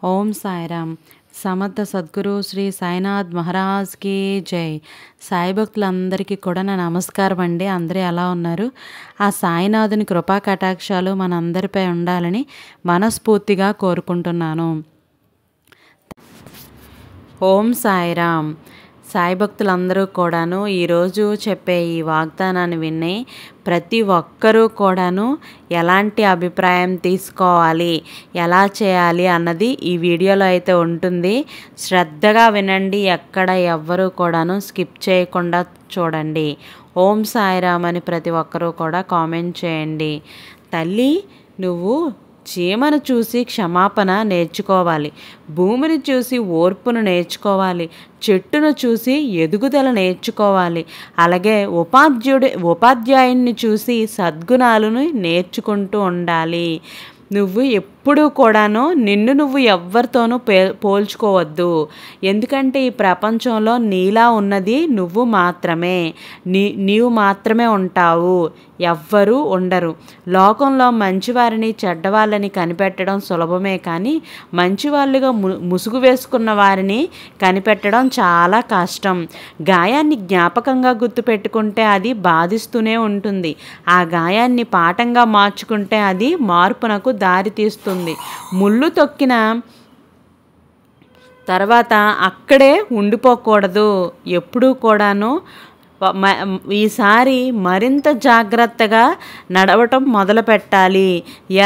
ఓం సాయిరామ్. సమర్థ సద్గురు శ్రీ సాయినాథ్ మహారాజ్కి జై. సాయి భక్తులందరికీ కూడా నా నమస్కారం అండి. అందరూ ఎలా ఉన్నారు? ఆ సాయినాథుని కృపా కటాక్షాలు మనందరిపై ఉండాలని మనస్ఫూర్తిగా కోరుకుంటున్నాను. ఓం సాయిరామ్. సాయి భక్తులందరూ కూడాను ఈరోజు చెప్పే ఈ వాగ్దానాన్ని విని ప్రతి ఒక్కరూ కూడాను ఎలాంటి అభిప్రాయం తీసుకోవాలి, ఎలా చేయాలి అన్నది ఈ వీడియోలో అయితే ఉంటుంది. శ్రద్ధగా వినండి, ఎక్కడ ఎవ్వరూ కూడాను స్కిప్ చేయకుండా చూడండి. ఓం సాయిరామ్ అని ప్రతి ఒక్కరూ కూడా కామెంట్ చేయండి. తల్లి, నువ్వు చీమను చూసి క్షమాపణ నేర్చుకోవాలి, భూమిని చూసి ఓర్పును నేర్చుకోవాలి, చెట్టును చూసి ఎదుగుదల నేర్చుకోవాలి, అలాగే ఉపాధ్యాయుని చూసి సద్గుణాలను నేర్చుకుంటూ ఉండాలి. నువ్వు ఎప్పుడూ కూడాను నిన్ను నువ్వు ఎవ్వరితోనూ పోల్చుకోవద్దు. ఎందుకంటే ఈ ప్రపంచంలో నీలా ఉన్నది నువ్వు మాత్రమే, నీవు మాత్రమే ఉంటావు, ఎవ్వరూ ఉండరు. లోకంలో మంచివారిని చెడ్డవాళ్ళని కనిపెట్టడం సులభమే, కానీ మంచివాళ్ళుగా ముసుగు వేసుకున్న వారిని కనిపెట్టడం చాలా కష్టం. గాయాన్ని జ్ఞాపకంగా గుర్తుపెట్టుకుంటే అది బాధిస్తూనే ఉంటుంది. ఆ గాయాన్ని పాఠంగా మార్చుకుంటే అది మార్పునకు దారి తీస్తుంది. ముళ్ళు తొక్కిన తర్వాత అక్కడే ఉండిపోకూడదు. ఎప్పుడూ కూడాను ఈసారి మరింత జాగ్రత్తగా నడవటం మొదలు పెట్టాలి.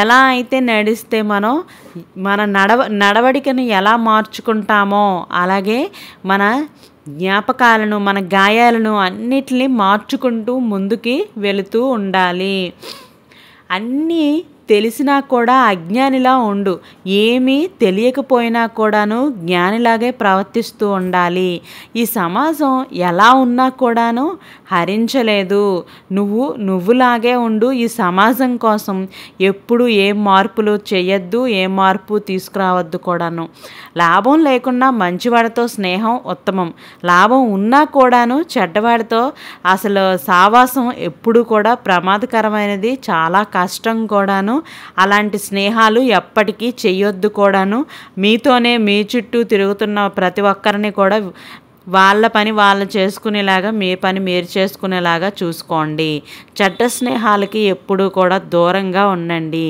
ఎలా అయితే నడిస్తే మన నడవడికను ఎలా మార్చుకుంటామో అలాగే మన జ్ఞాపకాలను, మన గాయాలను అన్నిటినీ మార్చుకుంటూ ముందుకి వెళుతూ ఉండాలి. అన్నీ తెలిసినా కూడా అజ్ఞానిలా ఉండు, ఏమీ తెలియకపోయినా కూడాను జ్ఞానిలాగే ప్రవర్తిస్తూ ఉండాలి. ఈ సమాజం ఎలా ఉన్నా కూడాను హరించలేదు, నువ్వులాగే ఉండు. ఈ సమాజం కోసం ఎప్పుడు ఏం మార్పులు చేయొద్దు, ఏ మార్పు తీసుకురావద్దు కూడాను. లాభం లేకుండా మంచివాడితో స్నేహం ఉత్తమం, లాభం ఉన్నా కూడాను చెడ్డవాడితో అసలు సావాసం ఎప్పుడు కూడా ప్రమాదకరమైనది, చాలా కష్టం కూడాను. అలాంటి స్నేహాలు ఎప్పటికీ చెయ్యొద్దు కూడాను. మీతోనే మీ చుట్టూ తిరుగుతున్న ప్రతి ఒక్కరిని కూడా వాళ్ళ పని వాళ్ళు చేసుకునేలాగా, మీ పని మీరు చేసుకునేలాగా చూసుకోండి. చెడ్డ స్నేహాలకి ఎప్పుడూ కూడా దూరంగా ఉండండి.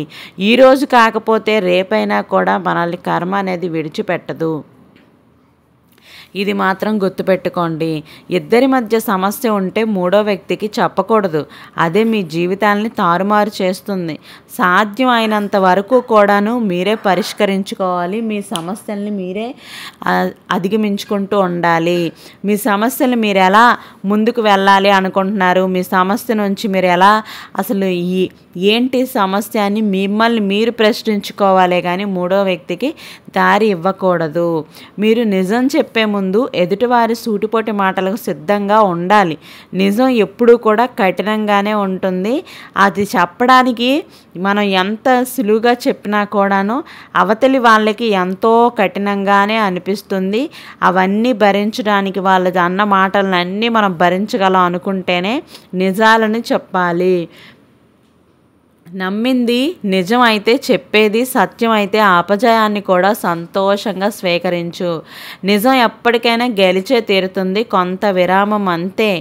ఈరోజు కాకపోతే రేపైనా కూడా మనల్ని కర్మ అనేది విడిచిపెట్టదు. ఇది మాత్రం గుర్తుపెట్టుకోండి. ఇద్దరి మధ్య సమస్య ఉంటే మూడో వ్యక్తికి చెప్పకూడదు. అదే మీ జీవితాలని తారుమారు చేస్తుంది. సాధ్యం అయినంత వరకు కూడాను మీరే పరిష్కరించుకోవాలి. మీ సమస్యల్ని మీరే అధిగమించుకుంటూ ఉండాలి. మీ సమస్యలు మీరు ఎలా ముందుకు వెళ్ళాలి అనుకుంటున్నారు, మీ సమస్య నుంచి మీరు ఎలా అసలు ఏంటి సమస్య అని మిమ్మల్ని మీరు ప్రశ్నించుకోవాలే కానీ మూడో వ్యక్తికి దారి ఇవ్వకూడదు. మీరు నిజం చెప్పే ముందు ఎదుటివారి సూటిపోటి మాటలకు సిద్ధంగా ఉండాలి. నిజం ఎప్పుడూ కూడా కఠినంగానే ఉంటుంది. అది చెప్పడానికి మనం ఎంత సులువుగా చెప్పినా కూడాను అవతలి వాళ్ళకి ఎంతో కఠినంగానే అనిపిస్తుంది. అవన్నీ భరించడానికి వాళ్ళ అన్న మాటలన్నీ మనం భరించగలం అనుకుంటేనే నిజాలను చెప్పాలి. నమ్మింది నిజం అయితే చెప్పేది సత్యం అయితే అపజయాన్ని కూడా సంతోషంగా స్వీకరించు. నిజం ఎప్పటికైనా గెలిచే తీరుతుంది, కొంత విరామం అంతే.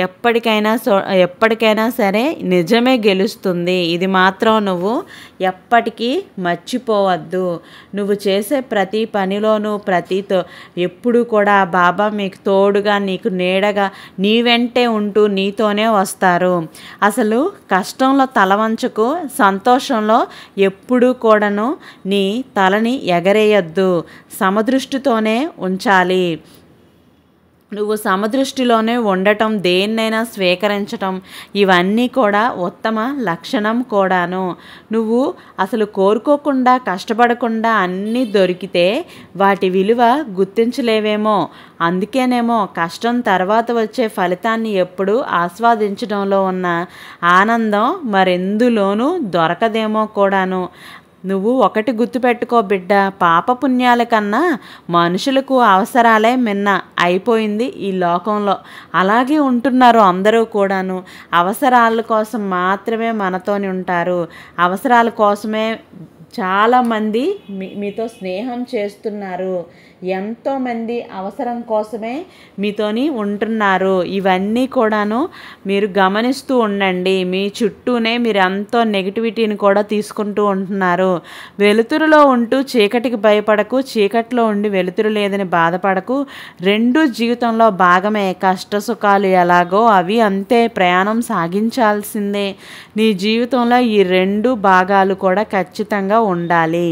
ఎప్పటికైనా సరే నిజమే గెలుస్తుంది. ఇది మాత్రం నువ్వు ఎప్పటికీ మర్చిపోవద్దు. నువ్వు చేసే ప్రతి పనిలోనూ ఎప్పుడు కూడా బాబా మీకు తోడుగా, నీకు నీడగా, నీ వెంటే ఉంటూ నీతోనే వస్తారు. అసలు కష్టంలో తల వంచకు, సంతోషంలో ఎప్పుడూ కూడాను నీ తలని ఎగరేయద్దు. సమదృష్టితోనే ఉంచాలి. నువ్వు సమదృష్టిలోనే ఉండటం, దేన్నైనా స్వీకరించటం, ఇవన్నీ కూడా ఉత్తమ లక్షణం కూడాను. నువ్వు అసలు కోరుకోకుండా, కష్టపడకుండా అన్నీ దొరికితే వాటి విలువ గుర్తించలేవేమో. అందుకేనేమో కష్టం తర్వాత వచ్చే ఫలితాన్ని ఎప్పుడు ఆస్వాదించడంలో ఉన్న ఆనందం మరెందులోనూ దొరకదేమో కూడాను. నువ్వు ఒకటి గుర్తుపెట్టుకో బిడ్డ, పాపపుణ్యాల కన్నా మనుషులకు అవసరాలే మిన్న అయిపోయింది ఈ లోకంలో. అలాగే ఉంటున్నారు అందరూ కూడాను. అవసరాల కోసం మాత్రమే మనతోని ఉంటారు, అవసరాల కోసమే చాలామంది మీతో స్నేహం చేస్తున్నారు, ఎంతోమంది అవసరం కోసమే మీతోని ఉంటున్నారు. ఇవన్నీ కూడాను మీరు గమనిస్తూ ఉండండి. మీ చుట్టూనే మీరు ఎంతో నెగిటివిటీని కూడా తీసుకుంటూ ఉంటున్నారు. వెలుతురులో ఉంటూ చీకటికి భయపడకు, చీకట్లో ఉండి వెలుతురు లేదని బాధపడకు. రెండు జీవితంలో భాగమే. కష్ట సుఖాలు ఎలాగో అవి అంతే, ప్రయాణం సాగించాల్సిందే. నీ జీవితంలో ఈ రెండు భాగాలు కూడా ఖచ్చితంగా ఉండాలి.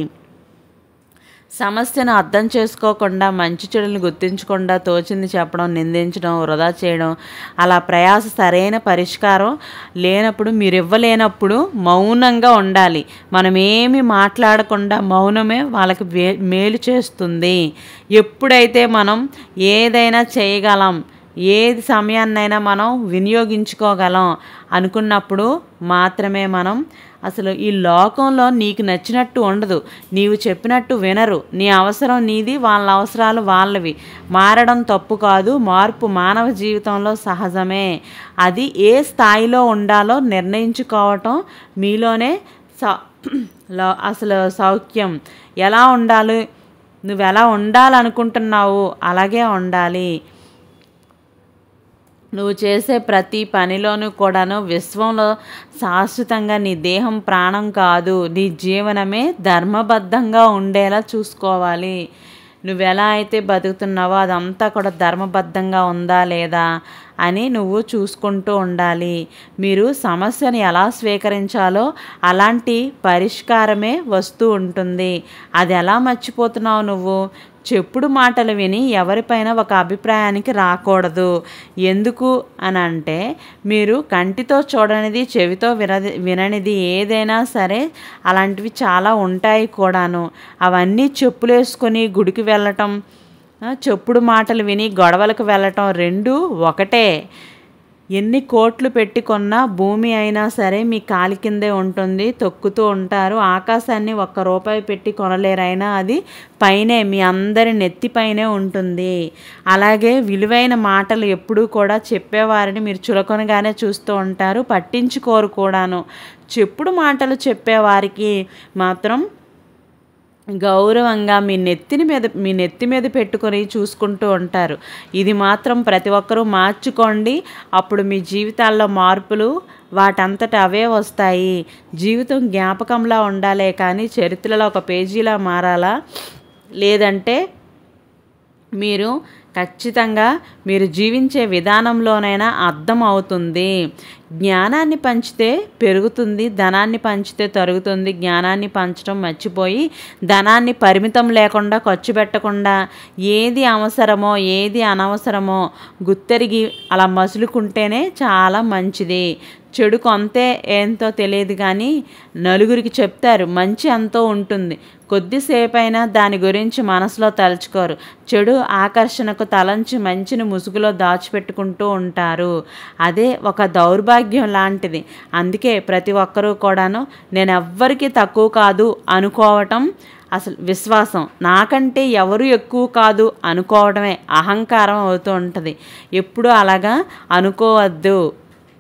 సమస్యను అర్థం చేసుకోకుండా, మంచి చెడులను గుర్తించకుండా తోచింది చెప్పడం, నిందించడం, వృధా చేయడం, అలా ప్రయాస సరైన పరిష్కారం లేనప్పుడు, మీరు ఇవ్వలేనప్పుడు మౌనంగా ఉండాలి. మనం ఏమి మాట్లాడకుండా మౌనమే వాళ్ళకి మేలు చేస్తుంది. ఎప్పుడైతే మనం ఏదైనా చేయగలం, ఏది సమయాన్నైనా మనం వినియోగించుకోగలం అనుకున్నప్పుడు మాత్రమే మనం అసలు ఈ లోకంలో నీకు నచ్చినట్టు ఉండదు, నీవు చెప్పినట్టు వినరు. నీ అవసరం నీది, వాళ్ళ అవసరాలు వాళ్ళవి. మారడం తప్పు కాదు, మార్పు మానవ జీవితంలో సహజమే. అది ఏ స్థాయిలో ఉండాలో నిర్ణయించుకోవటం మీలోనే అసలు సౌఖ్యం. ఎలా ఉండాలి, నువ్వు ఎలా ఉండాలనుకుంటున్నావు అలాగే ఉండాలి. నువ్వు చేసే ప్రతి పనిలోనూ కూడాను విశ్వంలో శాశ్వతంగా నీ దేహం ప్రాణం కాదు, నీ జీవనమే ధర్మబద్ధంగా ఉండేలా చూసుకోవాలి. నువ్వు ఎలా అయితే బతుకుతున్నావో అదంతా కూడా ధర్మబద్ధంగా ఉందా లేదా అని నువ్వు చూసుకుంటూ ఉండాలి. మీరు సమస్యను ఎలా స్వీకరించాలో అలాంటి పరిష్కారమే వస్తూ ఉంటుంది. అది ఎలా మర్చిపోతున్నావు నువ్వు? చెప్పుడు మాటలు విని ఎవరిపైన ఒక అభిప్రాయానికి రాకూడదు. ఎందుకు అని అంటే, మీరు కంటితో చూడనిది, చెవితో విననిది ఏదైనా సరే అలాంటివి చాలా ఉంటాయి కూడాను. అవన్నీ చెప్పులేసుకొని గుడికి వెళ్ళటం, చెప్పుడు మాటలు విని గొడవలకు వెళ్ళటం రెండూ ఒకటే. ఎన్ని కోట్లు పెట్టి కొన్నా భూమి అయినా సరే మీ కాలి కిందే ఉంటుంది, తొక్కుతూ ఉంటారు. ఆకాశాన్ని ₹1 పెట్టి కొనలేరైనా అది పైనే, మీ అందరి నెత్తిపైనే ఉంటుంది. అలాగే విలువైన మాటలు ఎప్పుడూ కూడా చెప్పేవారిని మీరు చులకనగానే చూస్తూ ఉంటారు, పట్టించుకోరు కూడాను. చెప్పుడు మాటలు చెప్పేవారికి మాత్రం గౌరవంగా మీ నెత్తి మీద పెట్టుకొని చూసుకుంటూ ఉంటారు. ఇది మాత్రం ప్రతి ఒక్కరూ మార్చుకోండి. అప్పుడు మీ జీవితాల్లో మార్పులు వాటంతట అవే వస్తాయి. జీవితం జ్ఞాపకంలా ఉండాలే కానీ చరిత్రలో ఒక పేజీలా మారాలా? లేదంటే మీరు ఖచ్చితంగా మీరు జీవించే విధానంలోనైనా అర్థం అవుతుంది. జ్ఞానాన్ని పంచితే పెరుగుతుంది, ధనాన్ని పంచితే తరుగుతుంది. జ్ఞానాన్ని పంచడం మర్చిపోయి ధనాన్ని పరిమితం లేకుండా ఖర్చు పెట్టకుండా, ఏది అవసరమో ఏది అనవసరమో గుర్తెరిగి అలా మసులుకుంటేనే చాలా మంచిది. చెడు కొంతే ఏంతో తెలియదు కానీ నలుగురికి చెప్తారు, మంచి అంతో ఉంటుంది. కొద్దిసేపైనా దాని గురించి మనసులో తలుచుకోరు. చెడు ఆకర్షణకు తలంచి మంచిని ముసుగులో దాచిపెట్టుకుంటూ ఉంటారు. అదే ఒక దౌర్భాగ్యం లాంటిది. అందుకే ప్రతి ఒక్కరూ కూడాను నేను ఎవ్వరికీ తక్కువ కాదు అనుకోవటం అసలు విశ్వాసం. నాకంటే ఎవరు ఎక్కువ కాదు అనుకోవడమే అహంకారం అవుతూ ఉంటుంది. ఎప్పుడూ అలాగా అనుకోవద్దు.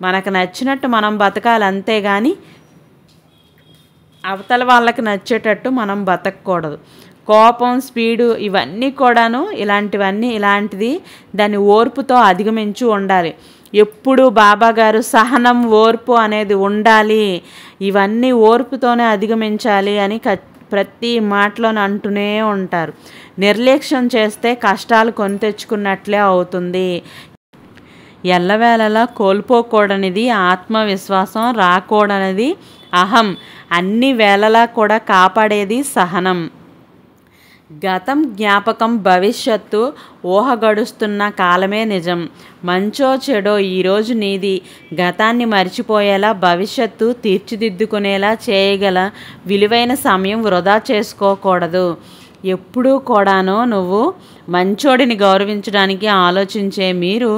మనకు నచ్చినట్టు మనం బతకాలి, అంతేగాని అవతల వాళ్ళకి నచ్చేటట్టు మనం బతకూడదు. కోపం, స్పీడు ఇవన్నీ కూడాను ఇలాంటిది దాన్ని ఓర్పుతో అధిగమించి ఉండాలి. ఎప్పుడు బాబాగారు సహనం, ఓర్పు అనేది ఉండాలి, ఇవన్నీ ఓర్పుతోనే అధిగమించాలి అని ప్రతి మాటలోనే అంటూనే ఉంటారు. నిర్లక్ష్యం చేస్తే కష్టాలు కొని తెచ్చుకున్నట్లే అవుతుంది. ఎల్లవేళలా కోల్పోకూడనిది ఆత్మవిశ్వాసం, రాకూడనిది అహం, అన్ని వేళలా కూడా కాపాడేది సహనం. గతం జ్ఞాపకం, భవిష్యత్తు ఊహ గడుస్తున్న కాలమే నిజం. మంచో చెడో ఈరోజు నీది. గతాన్ని మర్చిపోయేలా, భవిష్యత్తు తీర్చిదిద్దుకునేలా చేయగల విలువైన సమయం వృధా చేసుకోకూడదు. ఎప్పుడూ కూడాను నువ్వు మంచోడిని గౌరవించడానికి ఆలోచించే మీరు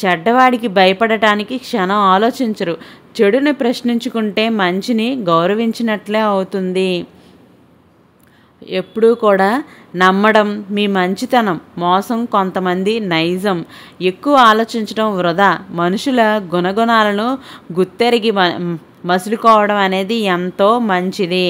చెడ్డవాడికి భయపడటానికి క్షణం ఆలోచించరు. చెడుని ప్రశ్నించుకుంటే మంచిని గౌరవించినట్లే అవుతుంది. ఎప్పుడూ కూడా నమ్మడం మీ మంచితనం, మోసం కొంతమంది నైజం. ఎక్కువ ఆలోచించడం వృధా. మనుషుల గుణగుణాలను గుర్తెరిగి మసులుకోవడం అనేది ఎంతో మంచిది.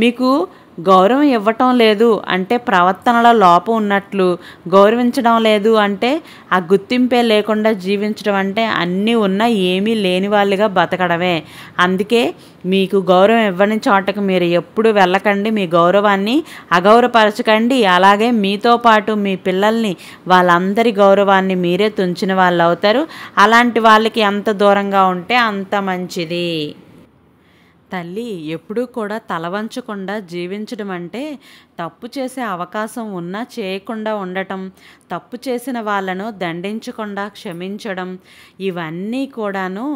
మీకు గౌరవం ఇవ్వటం లేదు అంటే ప్రవర్తనలో లోపం ఉన్నట్లు, గౌరవించడం లేదు అంటే ఆ గుర్తింపే లేకుండా జీవించడం అంటే అన్నీ ఉన్నా ఏమీ లేని వాళ్ళుగా బతకడమే. అందుకే మీకు గౌరవం ఇవ్వని చోటకు మీరు ఎప్పుడు వెళ్ళకండి, మీ గౌరవాన్ని అగౌరవపరచకండి. అలాగే మీతో పాటు మీ పిల్లల్ని వాళ్ళందరి గౌరవాన్ని మీరే తుంచిన వాళ్ళు అవుతారు. అలాంటి వాళ్ళకి ఎంత దూరంగా ఉంటే అంత మంచిది. తల్లి ఎప్పుడూ కూడా తలవంచకుండా జీవించడం అంటే తప్పు చేసే అవకాశం ఉన్నా చేయకుండా ఉండటం, తప్పు చేసిన వాళ్ళను దండించకుండా క్షమించడం, ఇవన్నీ కూడాను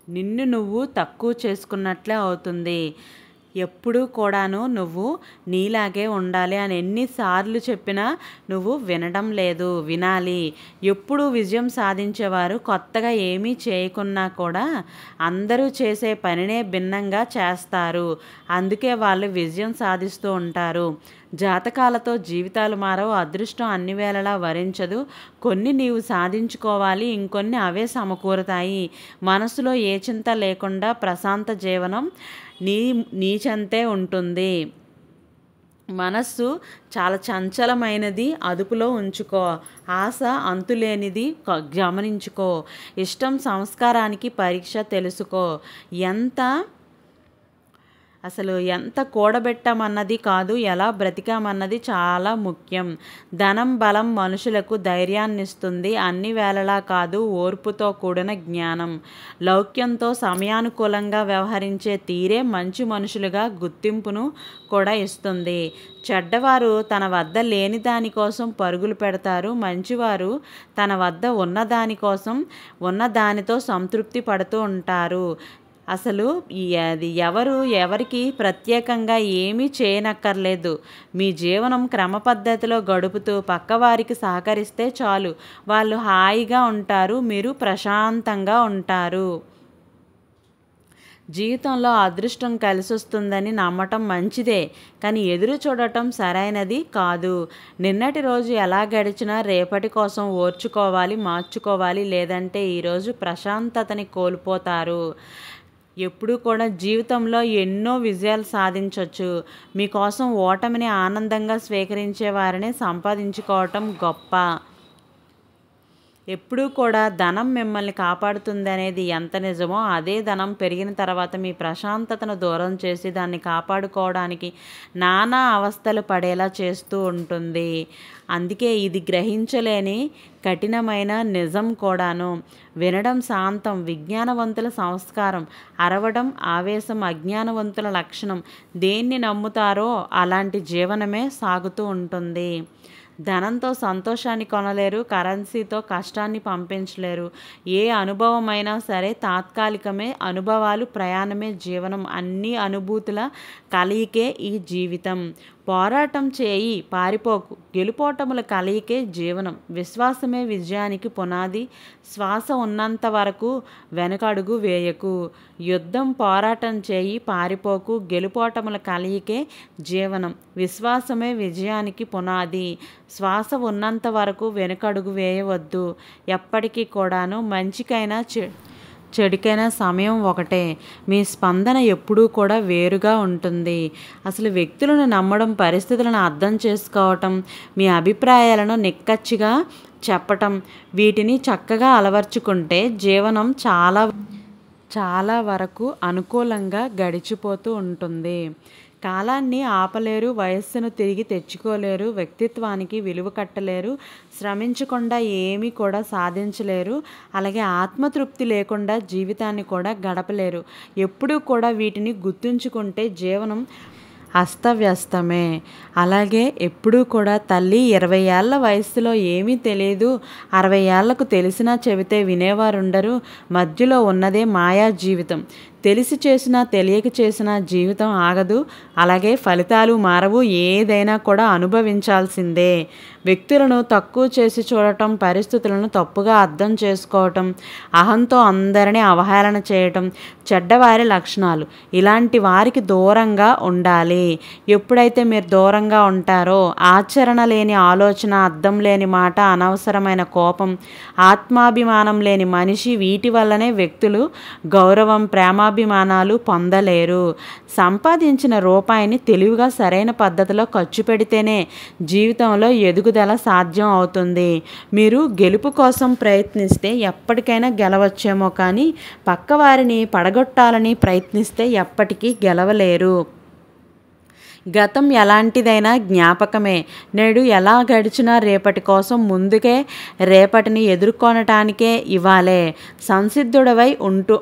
నిన్ను నువ్వు తక్కువ చేసుకున్నట్లే అవుతుంది. ఎప్పుడూ కూడాను నువ్వు నీలాగే ఉండాలి అని ఎన్నిసార్లు చెప్పినా నువ్వు వినడం లేదు. వినాలి. ఎప్పుడూ విజయం సాధించేవారు కొత్తగా ఏమీ చేయకున్నా కూడా అందరూ చేసే పనినే భిన్నంగా చేస్తారు. అందుకే వాళ్ళు విజయం సాధిస్తూ ఉంటారు. జాతకాలతో జీవితాలు మారవు, అదృష్టం అన్ని వేళలా వరించదు. కొన్ని నీవు సాధించుకోవాలి, ఇంకొన్ని అవే సమకూరుతాయి. మనసులో ఏ చింత లేకుండా ప్రశాంత జీవనం నీ చెంతే ఉంటుంది. మనస్సు చాలా చంచలమైనది, అదుపులో ఉంచుకో. ఆశ అంతులేనిది, గమనించుకో. ఇష్టం సంస్కారానికి పరీక్ష, తెలుసుకో. ఎంత కూడబెట్టామన్నది కాదు, ఎలా బ్రతికామన్నది చాలా ముఖ్యం. ధనం బలం మనుషులకు ధైర్యాన్నిస్తుంది, అన్ని వేళలా కాదు, ఓర్పుతో కూడిన జ్ఞానం. లౌక్యంతో సమయానుకూలంగా వ్యవహరించే తీరే మంచి మనుషులుగా గుర్తింపును కూడా ఇస్తుంది. చెడ్డవారు తన వద్ద లేని దానికోసం పరుగులు పెడతారు, మంచివారు తన వద్ద ఉన్న దానితో సంతృప్తి పడుతూ ఉంటారు. అసలు ఎవరికి ప్రత్యేకంగా ఏమీ చేయనక్కర్లేదు. మీ జీవనం క్రమపద్ధతిలో గడుపుతూ పక్కవారికి సహకరిస్తే చాలు. వాళ్ళు హాయిగా ఉంటారు, మీరు ప్రశాంతంగా ఉంటారు. జీవితంలో అదృష్టం కలిసొస్తుందని నమ్మటం మంచిదే, కానీ ఎదురు చూడటం సరైనది కాదు. నిన్నటి రోజు ఎలా గడిచినా రేపటి కోసం ఓర్చుకోవాలి, మార్చుకోవాలి. లేదంటే ఈరోజు ప్రశాంతతని కోల్పోతారు. ఎప్పుడూ కూడా జీవితంలో ఎన్నో విజయాలు సాధించవచ్చు. మీకోసం ఓటమిని ఆనందంగా స్వీకరించే వారిని సంపాదించుకోవటం గొప్ప. ఎప్పుడూ కూడా ధనం మిమ్మల్ని కాపాడుతుంది అనేది ఎంత నిజమో, అదే ధనం పెరిగిన తర్వాత మీ ప్రశాంతతను దూరం చేసి దాన్ని కాపాడుకోవడానికి నానా అవస్థలు పడేలా చేస్తూ ఉంటుంది. అందుకే ఇది గ్రహించలేని కఠినమైన నిజం కూడాను. వినడం శాంతం, విజ్ఞానవంతుల సంస్కారం. అరవడం ఆవేశం, అజ్ఞానవంతుల లక్షణం. దేన్ని నమ్ముతారో అలాంటి జీవనమే సాగుతూ ఉంటుంది. ధనంతో సంతోషాన్ని కొనలేరు, కరెన్సీతో కష్టాన్ని పంపించలేరు. ఏ అనుభవమైనా సరే తాత్కాలికమే. అనుభవాలు ప్రయాణమే జీవనం. అన్ని అనుభూతుల కలయికే ఈ జీవితం. పోరాటం చేయి, పారిపోకు. గెలుపోటముల కలయికే జీవనం. విశ్వాసమే విజయానికి పునాది. శ్వాస ఉన్నంత వరకు వెనకడుగు వేయకు. పోరాటం చేయి, పారిపోకు. గెలుపోటముల కలయికే జీవనం. విశ్వాసమే విజయానికి పునాది. శ్వాస ఉన్నంత వరకు వెనకడుగు వేయవద్దు. ఎప్పటికీ కూడాను మంచికైనా చెడుకైనా సమయం ఒకటే. మీ స్పందన ఎప్పుడూ కూడా వేరుగా ఉంటుంది. అసలు వ్యక్తులను నమ్మడం, పరిస్థితులను అర్థం చేసుకోవటం, మీ అభిప్రాయాలను నిక్కచ్చిగా చెప్పటం, వీటిని చక్కగా అలవర్చుకుంటే జీవనం చాలా వరకు అనుకూలంగా గడిచిపోతూ ఉంటుంది. కాలాన్ని ఆపలేరు, వయస్సును తిరిగి తెచ్చుకోలేరు, వ్యక్తిత్వానికి విలువ కట్టలేరు, శ్రమించకుండా ఏమీ కూడా సాధించలేరు, అలాగే ఆత్మతృప్తి లేకుండా జీవితాన్ని కూడా గడపలేరు. ఎప్పుడూ కూడా వీటిని గుర్తుంచుకుంటే జీవనం అస్తవ్యస్తమే. అలాగే ఎప్పుడూ కూడా తల్లి 20 ఏళ్ల వయస్సులో ఏమీ తెలియదు, 60 ఏళ్లకు తెలిసినా చెబితే వినేవారుండరు, మధ్యలో ఉన్నదే మాయా జీవితం. తెలిసి చేసినా తెలియక చేసినా జీవితం ఆగదు, అలాగే ఫలితాలు మారవు. ఏదైనా కూడా అనుభవించాల్సిందే. వ్యక్తులను తక్కువ చేసి చూడటం, పరిస్థితులను తప్పుగా అర్థం చేసుకోవటం, అహంతో అందరినీ అవహేళన చేయటం చెడ్డవారి లక్షణాలు. ఇలాంటి వారికి దూరంగా ఉండాలి. ఎప్పుడైతే మీరు దూరంగా ఉంటారో ఆచరణ లేని ఆలోచన, అర్థం లేని మాట, అనవసరమైన కోపం, ఆత్మాభిమానం లేని మనిషి, వీటి వల్లనే వ్యక్తులు గౌరవం, ప్రేమ ఆత్మాభిమానాలు పొందలేరు. సంపాదించిన రూపాయిని తెలివిగా సరైన పద్ధతిలో ఖర్చు పెడితేనే జీవితంలో ఎదుగుదల సాధ్యం అవుతుంది. మీరు గెలుపు కోసం ప్రయత్నిస్తే ఎప్పటికైనా గెలవచ్చేమో కానీ పక్కవారిని పడగొట్టాలని ప్రయత్నిస్తే ఎప్పటికీ గెలవలేరు. గతం ఎలాంటిదైనా జ్ఞాపకమే. నేడు ఎలా గడిచినా రేపటి కోసం ముందుకే రేపటిని ఎదుర్కొనటానికే ఇవాళే సంసిద్ధుడవై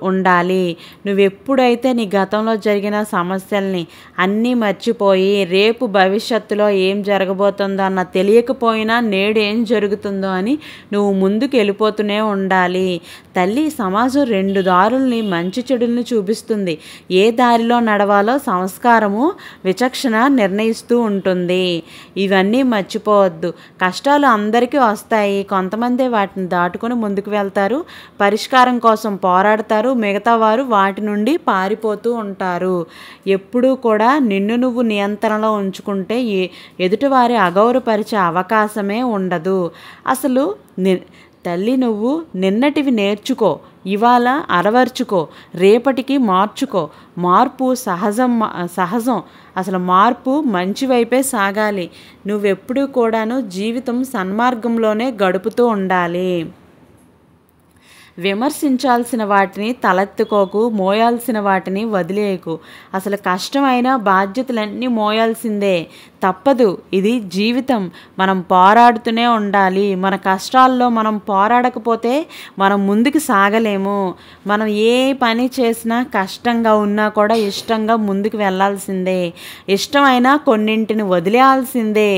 ఉండాలి. నువ్వెప్పుడైతే నీ గతంలో జరిగిన సమస్యల్ని అన్నీ మర్చిపోయి రేపు భవిష్యత్తులో ఏం జరగబోతుందో అన్న తెలియకపోయినా నేడు ఏం జరుగుతుందో అని నువ్వు ముందుకు వెళ్ళిపోతూనే ఉండాలి. తల్లి సమాజం రెండు దారుల్ని మంచి చెడుల్ని చూపిస్తుంది. ఏ దారిలో నడవాలో సంస్కారము విచక్షణ నిర్ణయిస్తూ ఉంటుంది. ఇవన్నీ మర్చిపోవద్దు. కష్టాలు అందరికీ వస్తాయి. కొంతమంది వాటిని దాటుకొని ముందుకు వెళ్తారు, పరిష్కారం కోసం పోరాడతారు. మిగతా వారు వాటి నుండి పారిపోతూ ఉంటారు. ఎప్పుడూ కూడా నిన్ను నువ్వు నియంత్రణలో ఉంచుకుంటే ఎదుటివారి అగౌరవపరిచే అవకాశమే ఉండదు. అసలు తల్లి నువ్వు నిన్నటివి నేర్చుకో, ఇవాళ అలవర్చుకో, రేపటికి మార్చుకో. మార్పు సహజం. అసలు మార్పు మంచి వైపే సాగాలి. నువ్వెప్పుడూ కూడాను జీవితం సన్మార్గంలోనే గడుపుతూ ఉండాలి. విమర్శించాల్సిన వాటిని తలెత్తుకోకు, మోయాల్సిన వాటిని వదిలేయకు. అసలు కష్టమైన బాధ్యతలన్నీ మోయాల్సిందే, తప్పదు. ఇది జీవితం. మనం పోరాడుతూనే ఉండాలి. మన కష్టాల్లో మనం పోరాడకపోతే మనం ముందుకు సాగలేము. మనం ఏ పని చేసినా కష్టంగా ఉన్నా కూడా ఇష్టంగా ముందుకు వెళ్ళాల్సిందే. ఇష్టమైన కొన్నింటిని వదిలేయాల్సిందే.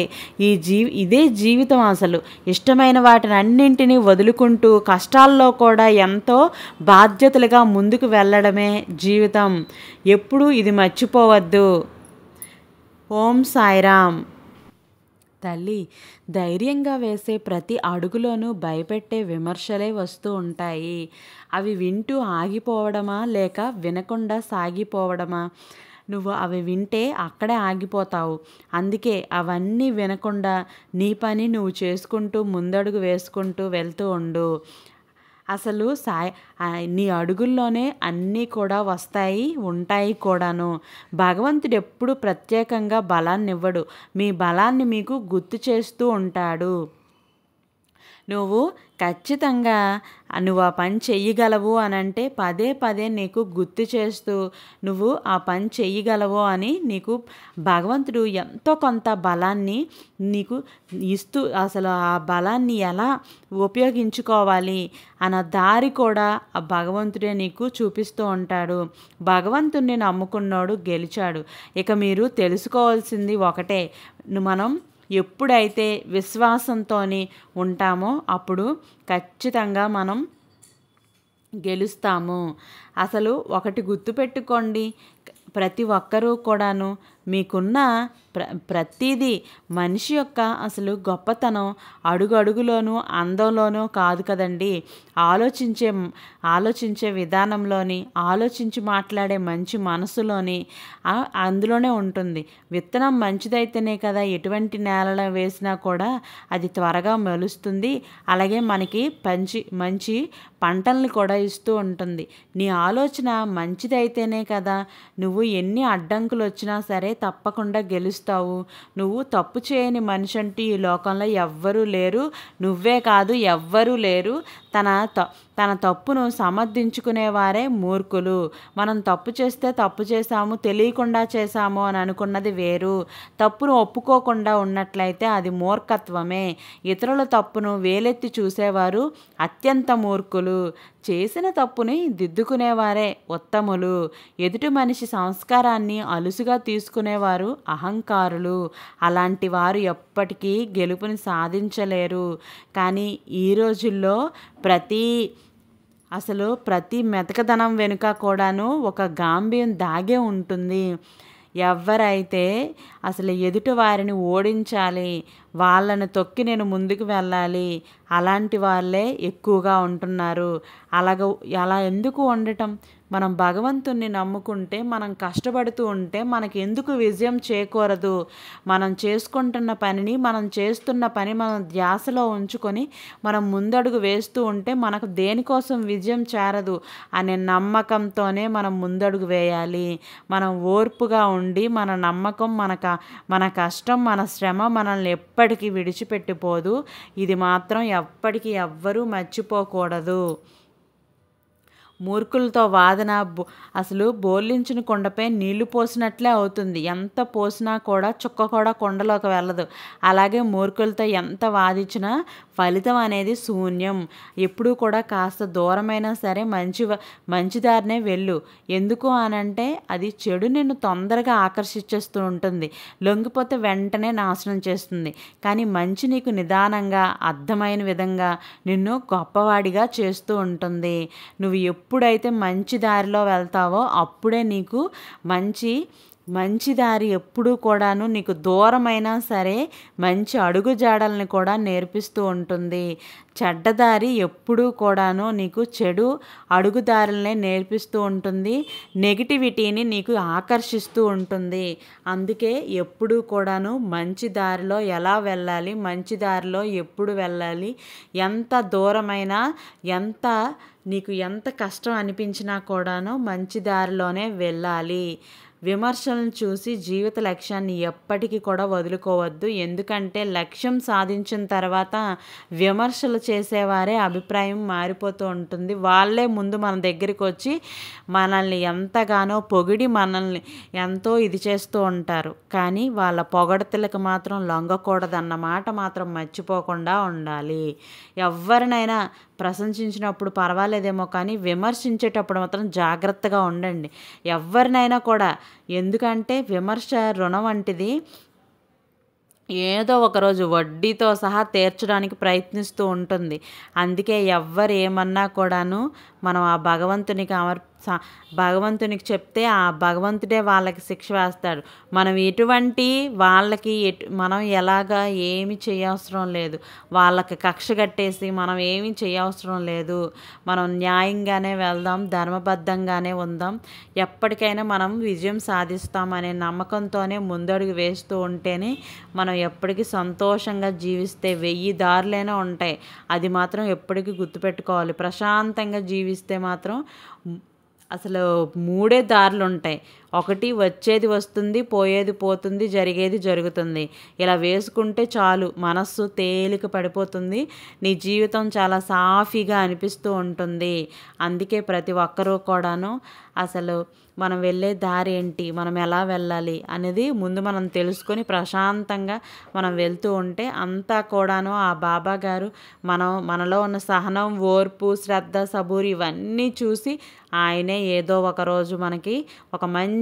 ఇదే జీవితం. అసలు ఇష్టమైన వాటిని అన్నింటినీ వదులుకుంటూ కష్టాల్లో కూడా ఎంతో బాధ్యతలుగా ముందుకు వెళ్ళడమే జీవితం. ఎప్పుడూ ఇది మర్చిపోవద్దు. ఓం సాయిరామ్. తల్లి, ధైర్యంగా వేసే ప్రతి అడుగులోనూ భయపెట్టే విమర్శలే వస్తూ ఉంటాయి. అవి వింటూ ఆగిపోవడమా లేక వినకుండా సాగిపోవడమా? నువ్వు అవి వింటే అక్కడే ఆగిపోతావు. అందుకే అవన్నీ వినకుండా నీ పని నువ్వు చేసుకుంటూ ముందడుగు వేసుకుంటూ వెళ్తూ ఉండు. అసలు నీ అడుగుల్లోనే అన్నీ కూడా వస్తాయి, ఉంటాయి కూడాను. భగవంతుడు ఎప్పుడు ప్రత్యేకంగా బలాన్ని ఇవ్వడు. మీ బలాన్ని మీకు గుర్తు చేస్తూ ఉంటాడు. నువ్వు ఖచ్చితంగా నువ్వు ఆ పని చెయ్యగలవు అని అంటే పదే పదే నీకు గుర్తు చేస్తూ నువ్వు ఆ పని చెయ్యగలవు అని నీకు భగవంతుడు ఎంతో కొంత బలాన్ని నీకు ఇస్తూ అసలు ఆ బలాన్ని ఎలా ఉపయోగించుకోవాలి అన్న దారి కూడా ఆ భగవంతుడే నీకు చూపిస్తూ ఉంటాడు. భగవంతుడిని నమ్ముకున్నాడు గెలిచాడు. ఇక మీరు తెలుసుకోవాల్సింది ఒకటే, మనం ఎప్పుడైతే విశ్వాసంతో ఉంటామో అప్పుడు ఖచ్చితంగా మనం గెలుస్తాము. అసలు ఒకటి గుర్తుపెట్టుకోండి, ప్రతి ఒక్కరూ కూడాను మీకున్న ప్రతిదీ మనిషి యొక్క అసలు గొప్పతనం అడుగడుగులోనూ అందంలోనూ కాదు కదండి, ఆలోచించే విధానంలోని, ఆలోచించి మాట్లాడే మంచి మనసులోని అందులోనే ఉంటుంది. విత్తనం మంచిదైతేనే కదా ఎటువంటి నేలలో వేసినా కూడా అది త్వరగా మొలుస్తుంది. అలాగే మనకి మంచి పంటల్ని కూడా ఇస్తూ ఉంటుంది. నీ ఆలోచన మంచిదైతేనే కదా నువ్వు ఎన్ని అడ్డంకులు వచ్చినా సరే తప్పకుండా గెలుస్తావు. నువ్వు తప్పు చేయని మనిషి అంటూ ఈ లోకంలో ఎవ్వరూ లేరు. నువ్వే కాదు, ఎవ్వరూ లేరు. తన తప్పును సమర్థించుకునేవారే మూర్ఖులు. మనం తప్పు చేస్తే తప్పు చేశాము, తెలియకుండా చేశాము అని అనుకున్నది వేరు. తప్పును ఒప్పుకోకుండా ఉన్నట్లయితే అది మూర్ఖత్వమే. ఇతరుల తప్పును వేలెత్తి చూసేవారు అత్యంత మూర్ఖులు. చేసిన తప్పుని దిద్దుకునేవారే ఉత్తములు. ఎదుటి మనిషి సంస్కారాన్ని అలుసుగా తీసుకునేవారు అహంకారులు. అలాంటి వారు ఎప్పటికీ గెలుపుని సాధించలేరు. కానీ ఈ రోజుల్లో ప్రతి మెతకదనం వెనుక కూడాను ఒక గాంభీర్యం దాగే ఉంటుంది. ఎవరైతే అసలు ఎదుటి వారిని ఓడించాలి, వాళ్ళను తొక్కి నేను ముందుకు వెళ్ళాలి, అలాంటి వాళ్ళే ఎక్కువగా ఉంటున్నారు. అలా ఎందుకు ఉండటం? మనం భగవంతుణ్ణి నమ్ముకుంటే, మనం కష్టపడుతూ ఉంటే మనకెందుకు విజయం చేకూరదు? మనం చేసుకుంటున్న పనిని, మనం చేస్తున్న పని మనం ధ్యాసలో ఉంచుకొని మనం ముందడుగు వేస్తూ ఉంటే మనకు దేనికోసం విజయం చేరదు అనే నమ్మకంతోనే మనం ముందడుగు వేయాలి. మనం ఓర్పుగా ఉండి మన నమ్మకం, మన కష్టం, మన శ్రమ మనల్ని ఎప్పటికీ విడిచిపెట్టిపోదు. ఇది మాత్రం ఎప్పటికీ ఎవ్వరూ మర్చిపోకూడదు. మూర్ఖులతో వాదన అసలు బోర్లించిన కుండపై నీళ్లు పోసినట్లే అవుతుంది. ఎంత పోసినా కూడా చుక్క కూడా కుండలోకి వెళ్ళదు. అలాగే మూర్ఖులతో ఎంత వాదించినా ఫలితం అనేది శూన్యం. ఎప్పుడూ కూడా కాస్త దూరమైనా సరే మంచి దారినే వెళ్ళు. ఎందుకు అనంటే అది చెడు నిన్ను తొందరగా ఆకర్షించేస్తూ ఉంటుంది. లొంగిపోతే వెంటనే నాశనం చేస్తుంది. కానీ మంచి నీకు నిదానంగా అర్థమైన విధంగా నిన్ను గొప్పవాడిగా చేస్తూ ఉంటుంది. నువ్వు ఎప్పుడైతే మంచి దారిలో వెళ్తావో అప్పుడే నీకు మంచి దారి ఎప్పుడూ కూడాను నీకు దూరమైనా సరే మంచి అడుగుజాడల్ని కూడా నేర్పిస్తూ ఉంటుంది. చెడ్డదారి ఎప్పుడూ కూడాను నీకు చెడు అడుగుదారులనే నేర్పిస్తూ ఉంటుంది. నెగిటివిటీని నీకు ఆకర్షిస్తూ ఉంటుంది. అందుకే ఎప్పుడూ కూడాను మంచి దారిలో ఎలా వెళ్ళాలి, మంచి దారిలో ఎప్పుడు వెళ్ళాలి, ఎంత దూరమైనా నీకు ఎంత కష్టం అనిపించినా కూడాను మంచి దారిలోనే వెళ్ళాలి. విమర్శలను చూసి జీవిత లక్ష్యాన్ని ఎప్పటికీ కూడా వదులుకోవద్దు. ఎందుకంటే లక్ష్యం సాధించిన తర్వాత విమర్శలు చేసేవారే అభిప్రాయం మారిపోతూ ఉంటుంది. వాళ్ళే ముందు మన దగ్గరికి వచ్చి మనల్ని ఎంతగానో పొగిడి మనల్ని ఎంతో ఇది చేస్తూ ఉంటారు. కానీ వాళ్ళ పొగడతలకు మాత్రం లొంగకూడదన్నమాట మాత్రం మర్చిపోకుండా ఉండాలి. ఎవరినైనా ప్రశంసించినప్పుడు పర్వాలేదేమో కానీ విమర్శించేటప్పుడు మాత్రం జాగ్రత్తగా ఉండండి. ఎవరినైనా కూడా. ఎందుకంటే విమర్శ రుణం వంటిది. ఏదో ఒకరోజు వడ్డీతో సహా తీర్చడానికి ప్రయత్నిస్తూ ఉంటుంది. అందుకే ఎవ్వరు ఏమన్నా కూడాను మనం ఆ భగవంతునికి చెప్తే ఆ భగవంతుడే వాళ్ళకి శిక్ష వేస్తాడు. మనం మనం ఎలాగా ఏమి చేయవసరం లేదు. వాళ్ళకి కక్ష కట్టేసి మనం ఏమీ చేయవసరం లేదు. మనం న్యాయంగానే వెళ్దాం, ధర్మబద్ధంగానే ఉందాం. ఎప్పటికైనా మనం విజయం సాధిస్తామనే నమ్మకంతోనే ముందడుగు వేస్తూ ఉంటేనే మనం ఎప్పటికీ సంతోషంగా జీవిస్తే 1000 దారులైనా ఉంటాయి. అది మాత్రం ఎప్పటికీ గుర్తుపెట్టుకోవాలి. ప్రశాంతంగా జీవిస్తే మాత్రం అసలు 3 దారులు ఉంటాయి. ఒకటి వచ్చేది వస్తుంది, పోయేది పోతుంది, జరిగేది జరుగుతుంది. ఇలా వేసుకుంటే చాలు మనస్సు తేలిక పడిపోతుంది. నీ జీవితం చాలా సాఫీగా అనిపిస్తూ ఉంటుంది. అందుకే ప్రతి ఒక్కరూ కూడాను అసలు మనం వెళ్ళే దారి ఏంటి, మనం ఎలా వెళ్ళాలి అనేది ముందు మనం తెలుసుకొని ప్రశాంతంగా మనం వెళ్తూ ఉంటే అంతా కూడాను ఆ బాబా గారు మనలో ఉన్న సహనం, ఓర్పు, శ్రద్ధ, సబూరి ఇవన్నీ చూసి ఆయనే ఏదో ఒక రోజు మనకి ఒక మంచి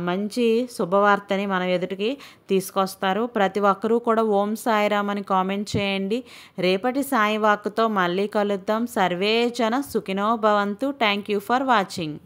మంచి శుభవార్తని మన ఎదుటికి తీసుకొస్తారు. ప్రతి ఒక్కరూ కూడా ఓం సాయిరామ్ అని కామెంట్ చేయండి. రేపటి సాయి వాక్కుతో మళ్ళీ కలుద్దాం. సర్వే జన సుఖినో భవంతు. Thank you for watching.